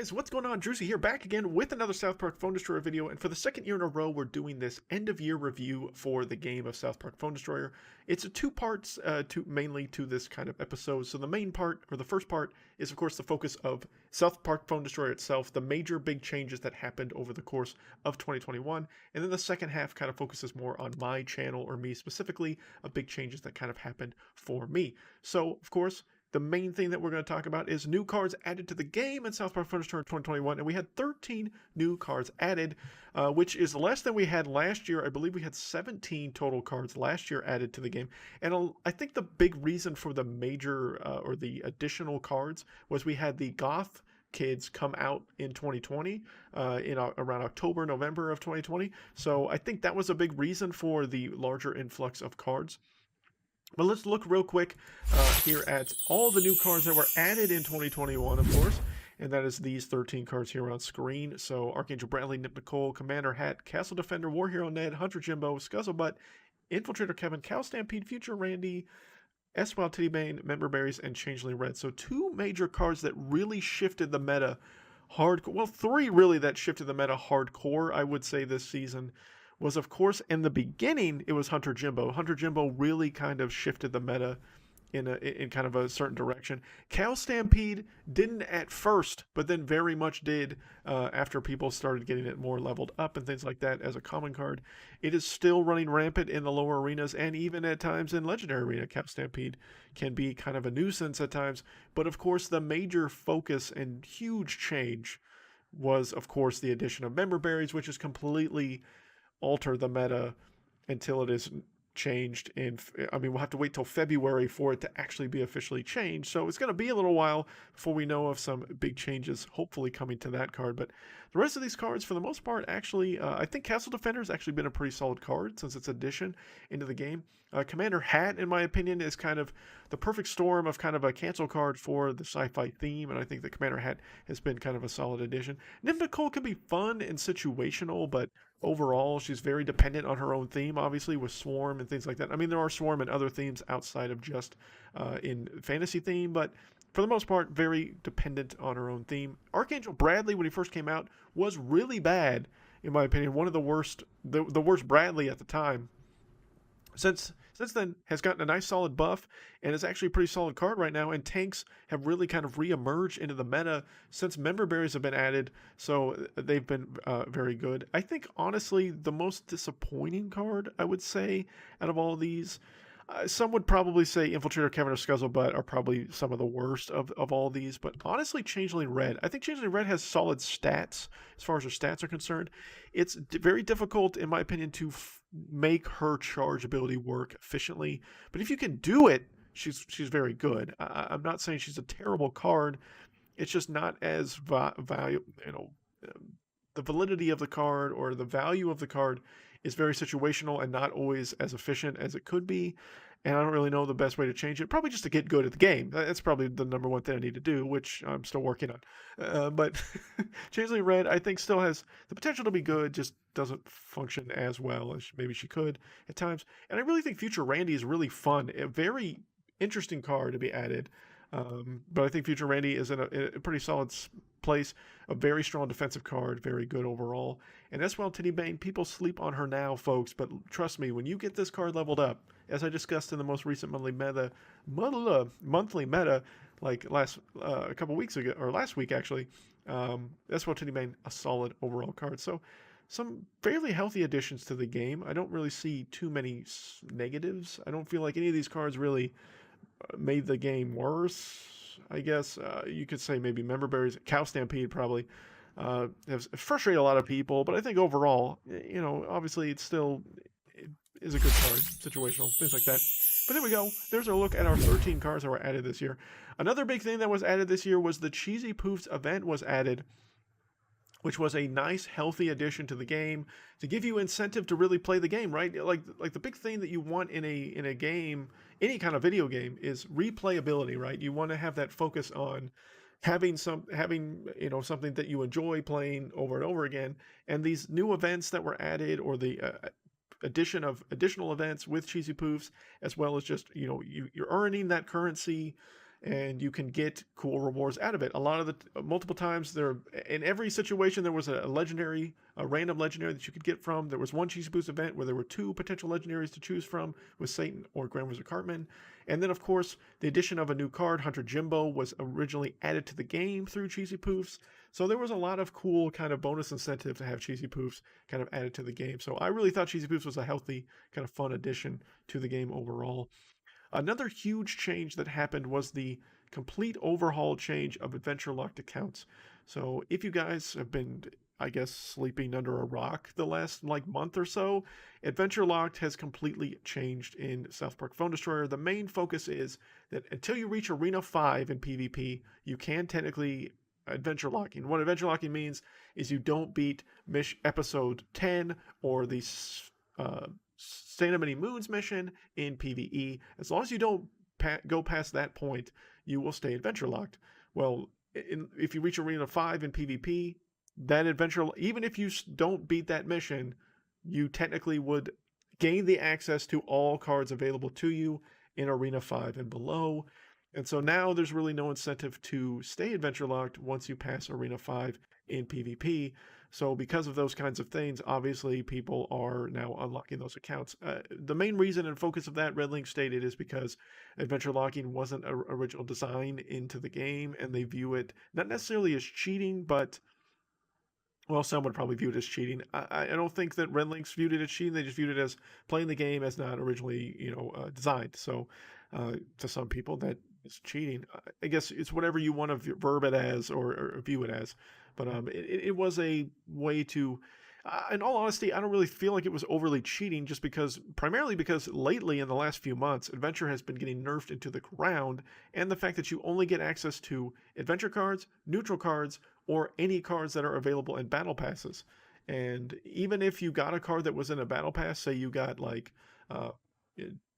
guys, what's going on? Druzy here, back again with another South Park Phone Destroyer video, and for the second year in a row, we're doing this end-of-year review for the game of South Park Phone Destroyer. It's a two parts, mainly to this kind of episode. So the main part, or the first part, is of course the focus of South Park Phone Destroyer itself, the major big changes that happened over the course of 2021, and then the second half kind of focuses more on my channel, or me specifically, of big changes that kind of happened for me. So, of course, the main thing that we're going to talk about is new cards added to the game in South Park Phone Destroyer 2021, and we had 13 new cards added, which is less than we had last year. I believe we had 17 total cards last year added to the game, and I think the big reason for the major or the additional cards was we had the Goth kids come out in 2020 around October, November of 2020. So I think that was a big reason for the larger influx of cards. But let's look real quick here at all the new cards that were added in 2021, of course. And that is these 13 cards here on screen. So Archangel Bradley, Nip Nicole, Commander Hat, Castle Defender, War Hero Ned, Hunter Jimbo, Scuzzlebutt, Infiltrator Kevin, Cow Stampede, Future Randy, S-Wild Tittybane, Member Berries, and Changeling Red. So two major cards that really shifted the meta hardcore. Well, three really that shifted the meta hardcore, I would say, this season. Was, of course, in the beginning, it was Hunter Jimbo. Hunter Jimbo really kind of shifted the meta in kind of a certain direction. Cow Stampede didn't at first, but then very much did after people started getting it more leveled up and things like that as a common card. It is still running rampant in the lower arenas, and even at times in Legendary Arena, Cow Stampede can be kind of a nuisance at times. But of course, the major focus and huge change was, of course, the addition of Member Berries, which is completely alter the meta until it is changed. I mean, we'll have to wait till February for it to actually be officially changed. So it's going to be a little while before we know of some big changes, hopefully coming to that card. But the rest of these cards, for the most part, actually, I think Castle Defender has actually been a pretty solid card since its addition into the game. Commander Hat, in my opinion, is kind of the perfect storm of kind of a cancel card for the sci-fi theme, and I think the Commander Hat has been kind of a solid addition. Nymph Nicole can be fun and situational, but overall, she's very dependent on her own theme, obviously, with Swarm and things like that. I mean, there are Swarm and other themes outside of just in fantasy theme, but for the most part, very dependent on her own theme. Archangel Bradley, when he first came out, was really bad, in my opinion. One of the worst Bradley at the time. Since then, has gotten a nice solid buff and is actually a pretty solid card right now, and tanks have really kind of re-emerged into the meta since Member Berries have been added, so they've been very good. I think, honestly, the most disappointing card, I would say, out of all of these, some would probably say Infiltrator Kevin or Scuzzlebutt are probably some of the worst of all of these, but honestly, Changeling Red. I think Changeling Red has solid stats as far as her stats are concerned. It's very difficult, in my opinion, to make her charge ability work efficiently, but if you can do it, she's very good. I'm not saying she's a terrible card. It's just not as valuable, the validity of the card or the value of the card is very situational and not always as efficient as it could be. And I don't really know the best way to change it. Probably just to get good at the game. That's probably the number one thing I need to do, which I'm still working on. But Changeling Red, I think, still has the potential to be good, just doesn't function as well as maybe she could at times. And I really think Future Randy is really fun. A very interesting card to be added. But I think Future Randy is in a pretty solid place. A very strong defensive card, very good overall. And S-Wild Tittybane, people sleep on her now, folks, but trust me, when you get this card leveled up, as I discussed in the most recent monthly meta, like a couple weeks ago, or last week actually, S-Wild Tittybane, a solid overall card. So some fairly healthy additions to the game. I don't really see too many negatives. I don't feel like any of these cards really made the game worse. I guess you could say maybe Member Berries, Cow Stampede probably has frustrated a lot of people, but I think overall, obviously it is a good card, situational, things like that. But there we go. There's our look at our 13 cards that were added this year. Another big thing that was added this year was the Cheesy Poofs event was added, which was a nice, healthy addition to the game to give you incentive to really play the game, right? Like the big thing that you want in a game, any kind of video game, is replayability, right? You want to have that focus on having something that you enjoy playing over and over again. And these new events that were added, or the addition of additional events with Cheesy Poofs, as well as just you're earning that currency and you can get cool rewards out of it. A lot of the multiple times there, in every situation, there was a legendary, a random legendary that you could get from. There was one Cheesy Boost event where there were 2 potential legendaries to choose from with Satan or Grand Wizard Cartman. And then, of course, the addition of a new card, Hunter Jimbo, was originally added to the game through Cheesy Poofs. So there was a lot of cool kind of bonus incentive to have Cheesy Poofs kind of added to the game. So I really thought Cheesy Poofs was a healthy, kind of fun addition to the game overall. Another huge change that happened was the complete overhaul change of Adventure Locked accounts. So if you guys have been, I guess, sleeping under a rock the last month or so, Adventure Locked has completely changed in South Park Phone Destroyer. The main focus is that until you reach Arena 5 in PvP, you can technically adventure locking. What adventure locking means is you don't beat episode 10 or the Stand of Many Moons mission in PvE. As long as you don't go past that point, you will stay adventure locked. Well, if you reach Arena 5 in PvP, that adventure, even if you don't beat that mission, you technically would gain the access to all cards available to you in Arena 5 and below. And so now there's really no incentive to stay adventure locked once you pass Arena 5 in PvP. So because of those kinds of things, obviously people are now unlocking those accounts. The main reason and focus of that, Red Link stated, is because adventure locking wasn't an original design into the game, and they view it not necessarily as cheating, but, well, some would probably view it as cheating. I don't think that Red Links viewed it as cheating. They just viewed it as playing the game as not originally, designed. So to some people, that is cheating. I guess it's whatever you want to verb it as or view it as. But it was a way to, in all honesty, I don't really feel like it was overly cheating, just primarily because lately in the last few months, Adventure has been getting nerfed into the ground, and the fact that you only get access to Adventure cards, neutral cards, or any cards that are available in Battle Passes. And even if you got a card that was in a Battle Pass, say you got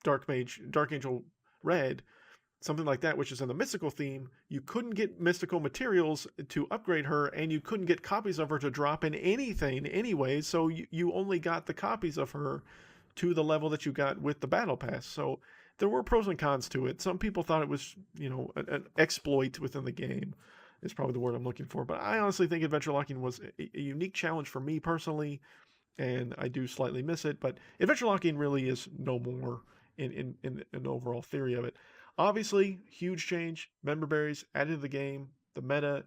Dark Angel Red, something like that, which is in the mystical theme, you couldn't get mystical materials to upgrade her, and you couldn't get copies of her to drop in anything anyway, so you only got the copies of her to the level that you got with the Battle Pass. So there were pros and cons to it. Some people thought it was, an exploit within the game, is probably the word I'm looking for. But I honestly think adventure locking was a unique challenge for me personally, and I do slightly miss it. But adventure locking really is no more in an overall theory of it. Obviously, huge change. Member berries added to the game. The meta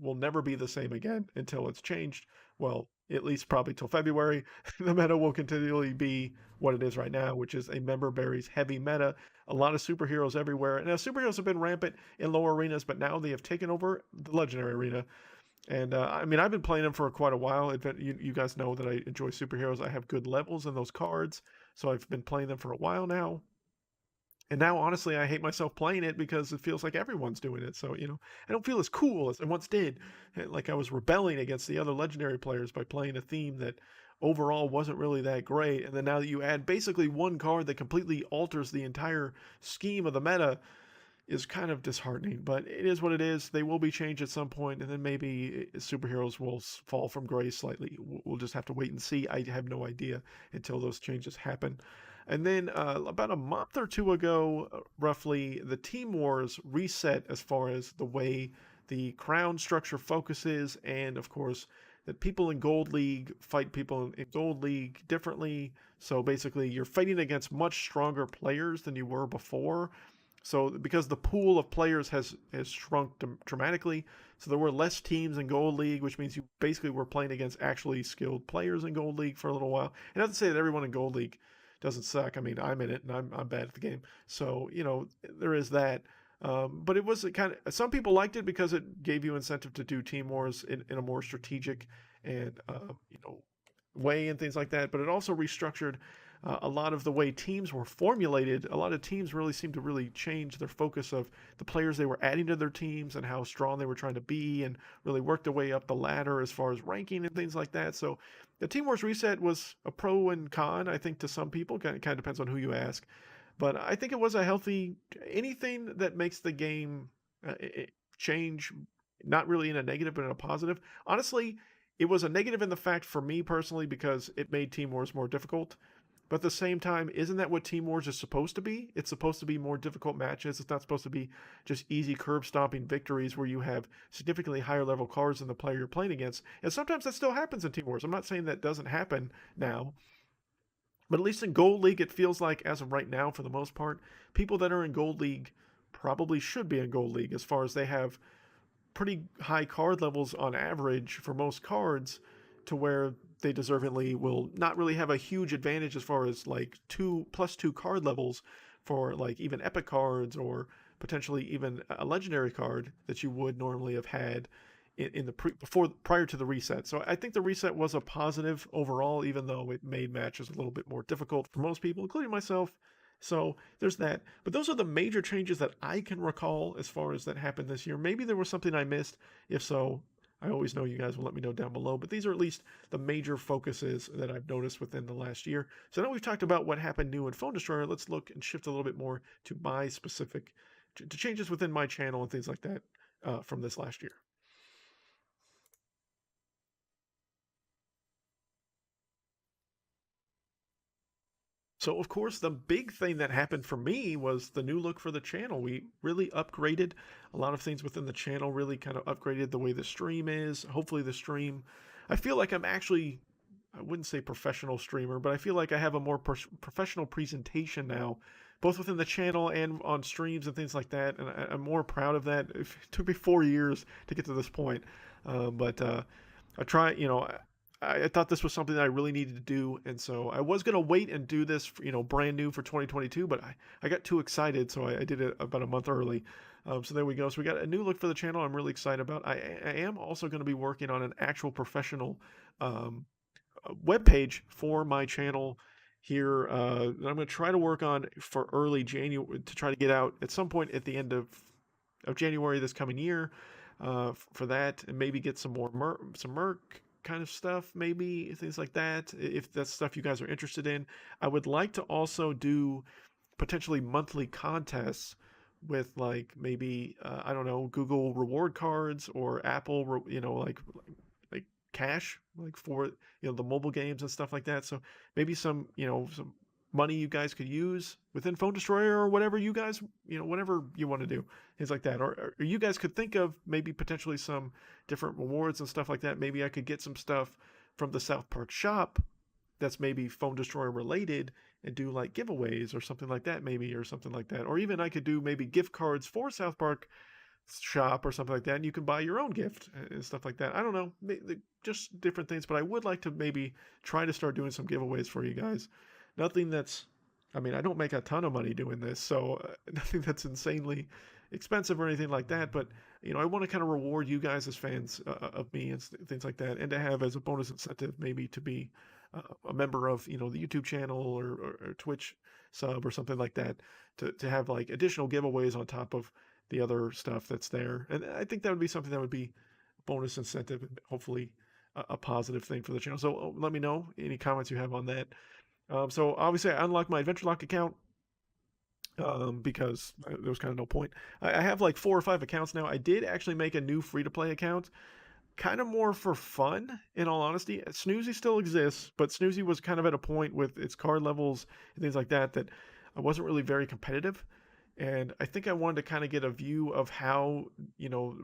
will never be the same again until it's changed. Well, at least probably till February. The meta will continually be what it is right now, which is a member berries heavy meta. A lot of superheroes everywhere. And now superheroes have been rampant in lower arenas, but now they have taken over the legendary arena. And I've been playing them for quite a while. You guys know that I enjoy superheroes. I have good levels in those cards, so I've been playing them for a while now. And now, honestly, I hate myself playing it because it feels like everyone's doing it. So, I don't feel as cool as I once did. Like I was rebelling against the other legendary players by playing a theme that overall wasn't really that great. And then now that you add basically one card that completely alters the entire scheme of the meta, is kind of disheartening. But it is what it is. They will be changed at some point, and then maybe superheroes will fall from grace slightly. We'll just have to wait and see. I have no idea until those changes happen. And then about a month or two ago, roughly, the Team Wars reset as far as the way the crown structure focuses, and of course, that people in Gold League fight people in Gold League differently. So basically, you're fighting against much stronger players than you were before. So because the pool of players has shrunk dramatically, so there were less teams in Gold League, which means you basically were playing against actually skilled players in Gold League for a little while. And not to say that everyone in Gold League doesn't suck. I'm in it, and I'm bad at the game. So, there is that. But it was some people liked it because it gave you incentive to do Team Wars in a more strategic and, way and things like that. But it also restructured a lot of the way teams were formulated. A lot of teams really seemed to really change their focus of the players they were adding to their teams and how strong they were trying to be, and really worked their way up the ladder as far as ranking and things like that. So the Team Wars reset was a pro and con, I think, to some people. Kind of depends on who you ask. But I think it was a healthy, anything that makes the game change, not really in a negative, but in a positive. Honestly, it was a negative in the fact for me personally because it made Team Wars more difficult. But at the same time, isn't that what Team Wars is supposed to be? It's supposed to be more difficult matches. It's not supposed to be just easy curb stomping victories where you have significantly higher level cards than the player you're playing against. And sometimes that still happens in Team Wars. I'm not saying that doesn't happen now. But at least in Gold League, it feels like, as of right now, for the most part, people that are in Gold League probably should be in Gold League as far as they have pretty high card levels on average for most cards, to where they deservedly will not really have a huge advantage as far as like 2+2 card levels for like even epic cards or potentially even a legendary card that you would normally have had in the prior to the reset. So I think the reset was a positive overall, even though it made matches a little bit more difficult for most people, including myself. So there's that. But those are the major changes that I can recall as far as that happened this year. Maybe there was something I missed. If so, I always know you guys will let me know down below. But these are at least the major focuses that I've noticed within the last year. So now we've talked about what happened new in Phone Destroyer. Let's look and shift a little bit more to my specific, to changes within my channel and things like that from this last year. So, of course, the big thing that happened for me was the new look for the channel. We really upgraded a lot of things within the channel, really kind of upgraded the way the stream is. Hopefully, the stream, I feel like I'm actually, I wouldn't say professional streamer, but I feel like I have a more professional presentation now, both within the channel and on streams and things like that. And I'm more proud of that. It took me 4 years to get to this point. But I try, I thought this was something that I really needed to do, and so I was going to wait and do this, brand new for 2022, but I got too excited, so I did it about a month early. So there we go. So we got a new look for the channel I'm really excited about. I am also going to be working on an actual professional web page for my channel here. I'm going to try to work on for early January to try to get out at some point at the end of January this coming year for that, and maybe get some more merc kind of stuff, maybe things like that, if that's stuff you guys are interested in. I would like to also do potentially monthly contests with like maybe I don't know, Google reward cards or Apple, like cash, like for the mobile games and stuff like that. So maybe some money you guys could use within Phone Destroyer or whatever you guys, whatever you want to do, things like that. Or you guys could think of maybe potentially some different rewards and stuff like that. Maybe I could get some stuff from the South Park shop that's maybe Phone Destroyer related and do like giveaways or something like that, maybe, or something like that. Or even I could do maybe gift cards for South Park shop or something like that, and you can buy your own gift and stuff like that. I don't know, just different things, but I would like to maybe try to start doing some giveaways for you guys. Nothing that's, I mean, I don't make a ton of money doing this, so nothing that's insanely expensive or anything like that, but I want to kind of reward you guys as fans of me and things like that, and to have as a bonus incentive maybe to be a member of the YouTube channel or Twitch sub or something like that, to have like additional giveaways on top of the other stuff that's there. And I think that would be something that would be a bonus incentive and hopefully a positive thing for the channel. So let me know any comments you have on that. So obviously I unlocked my Adventure Lock account because there was kind of no point. I have like 4 or 5 accounts now. I did actually make a new free-to-play account, kind of more for fun, in all honesty. Snoozy still exists, but Snoozy was kind of at a point with its card levels and things like that I wasn't really very competitive. And I think I wanted to kind of get a view of how,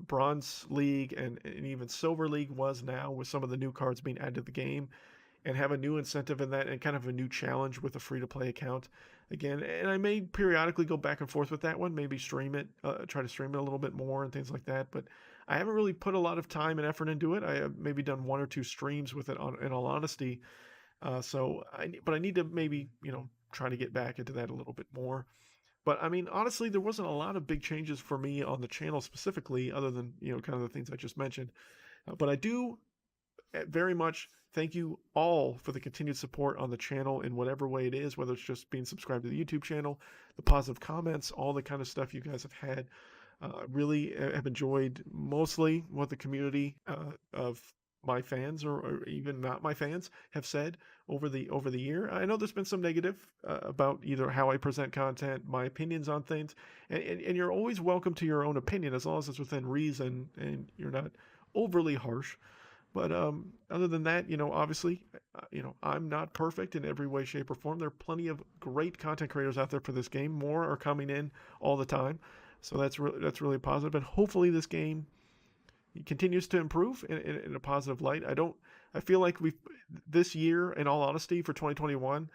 Bronze League and even Silver League was now with some of the new cards being added to the game, and have a new incentive in that and kind of a new challenge with a free-to-play account again. And I may periodically go back and forth with that one, maybe stream it, try to stream it a little bit more and things like that. But I haven't really put a lot of time and effort into it. I have maybe done 1 or 2 streams with it in all honesty. But I need to maybe, try to get back into that a little bit more. But I mean, honestly, there wasn't a lot of big changes for me on the channel specifically, other than, kind of the things I just mentioned. But I do very much thank you all for the continued support on the channel in whatever way it is, whether it's just being subscribed to the YouTube channel, the positive comments, all the kind of stuff you guys have had. Really have enjoyed mostly what the community of my fans or even not my fans have said over the year. I know there's been some negative about either how I present content, my opinions on things, and you're always welcome to your own opinion as long as it's within reason and you're not overly harsh. But other than that, obviously, I'm not perfect in every way, shape, or form. There are plenty of great content creators out there for this game. More are coming in all the time, so that's really positive. And hopefully, this game continues to improve in a positive light. I feel like this year, in all honesty, for 2021,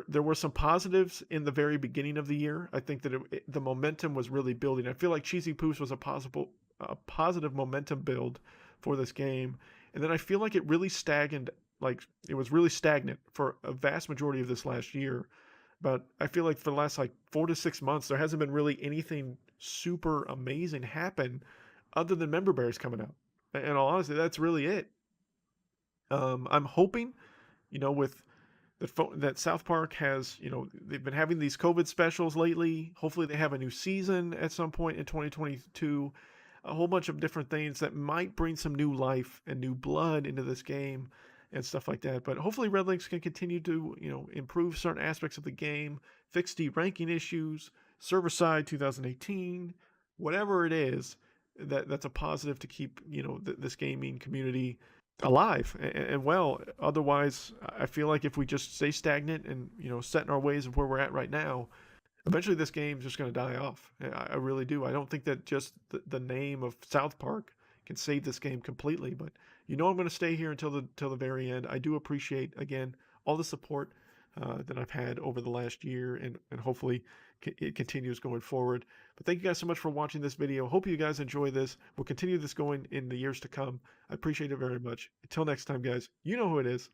there were some positives in the very beginning of the year. I think that the momentum was really building. I feel like Cheesy Poos was a positive momentum build for this game, and then I feel like it really stagnant. Like it was really stagnant for a vast majority of this last year. But I feel like for the last like 4 to 6 months, there hasn't been really anything super amazing happen other than member bears coming out. And all honesty, that's really it. I'm hoping, with that South Park has, they've been having these COVID specials lately. Hopefully, they have a new season at some point in 2022. A whole bunch of different things that might bring some new life and new blood into this game and stuff like that. But hopefully, Red Links can continue to, improve certain aspects of the game, fix deranking issues, server side 2018, whatever it is that's a positive to keep, this gaming community alive and well. Otherwise, I feel like if we just stay stagnant and set in our ways of where we're at right now, eventually this game's just going to die off. I really do. I don't think that just the name of South Park can save this game completely, but I'm going to stay here until the very end. I do appreciate, again, all the support that I've had over the last year, and hopefully it continues going forward. But thank you guys so much for watching this video. Hope you guys enjoy this. We'll continue this going in the years to come. I appreciate it very much. Until next time, guys, you know who it is.